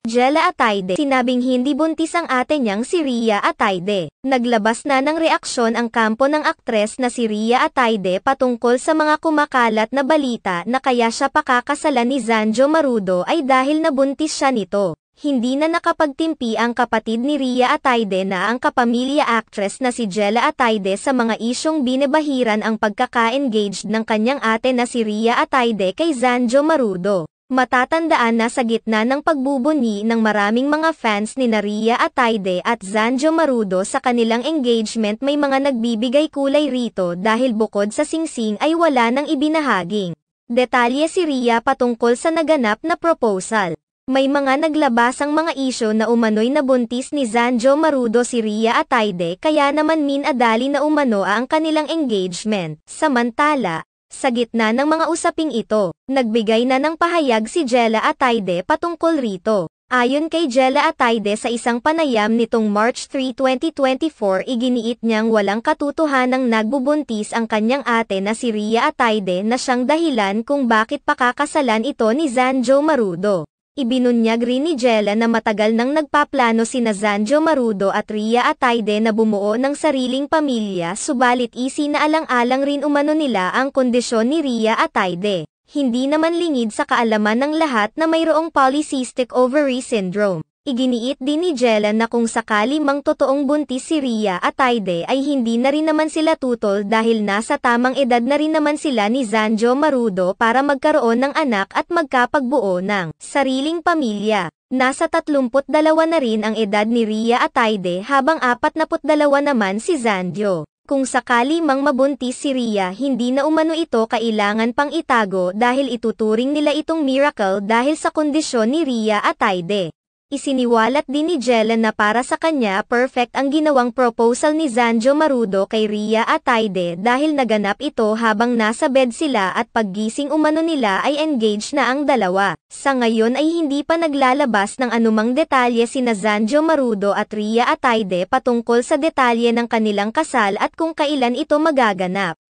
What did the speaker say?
Jella Ataide. Sinabing hindi buntis ang ate niyang si Rhea Ataide. Naglabas na ng reaksyon ang kampo ng aktres na si Rhea Ataide patungkol sa mga kumakalat na balita na kaya siya pakakasalan ni Zanjo Marudo ay dahil nabuntis siya nito. Hindi na nakapagtimpi ang kapatid ni Rhea Ataide na ang kapamilya actress na si Jella Ataide sa mga isyong binabahiran ang pagkaka-engaged ng kanyang ate na si Rhea Ataide kay Zanjo Marudo. Matatandaan na sa gitna ng pagbubunyi ng maraming mga fans ni Rhea Ataide at Zanjo Marudo sa kanilang engagement, may mga nagbibigay kulay rito dahil bukod sa singsing ay wala nang ibinahaging detalye si Rhea patungkol sa naganap na proposal. May mga naglabasang mga isyo na umano'y nabuntis ni Zanjo Marudo si Rhea Ataide kaya naman minadali na umano ang kanilang engagement. Samantala, sa gitna ng mga usaping ito, nagbigay na ng pahayag si Jella Ataide patungkol rito. Ayon kay Jella Ataide sa isang panayam nitong March 3, 2024, iginiit niyang walang katotohanang nagbubuntis ang kanyang ate na si Rhea Ataide na siyang dahilan kung bakit pakakasalan ito ni Zanjo Marudo. Ibinunyag rin ni Jella na matagal nang nagpaplano sina Zanjo Marudo at Rhea Ataide na bumuo ng sariling pamilya, subalit isinaalang-alang rin umano nila ang kondisyon ni Rhea Ataide. Hindi naman lingid sa kaalaman ng lahat na mayroong polycystic ovary syndrome. Iginiit din ni Jella na kung sakali mang totoong buntis si Rhea Ataide ay hindi na rin naman sila tutol dahil nasa tamang edad na rin naman sila ni Zanjo Marudo para magkaroon ng anak at magkapagbuo ng sariling pamilya. Nasa 32 na rin ang edad ni Rhea Ataide habang 42 naman si Zanjo. Kung sakali mang mabuntis si Rhea, hindi na umano ito kailangan pang itago dahil ituturing nila itong miracle dahil sa kondisyon ni Rhea Ataide. Isiniwalat din ni Jella na para sa kanya perfect ang ginawang proposal ni Zanjo Marudo kay Rhea Ataide dahil naganap ito habang nasa bed sila at paggising umano nila ay engaged na ang dalawa. Sa ngayon ay hindi pa naglalabas ng anumang detalye sina Zanjo Marudo at Rhea Ataide patungkol sa detalye ng kanilang kasal at kung kailan ito magaganap.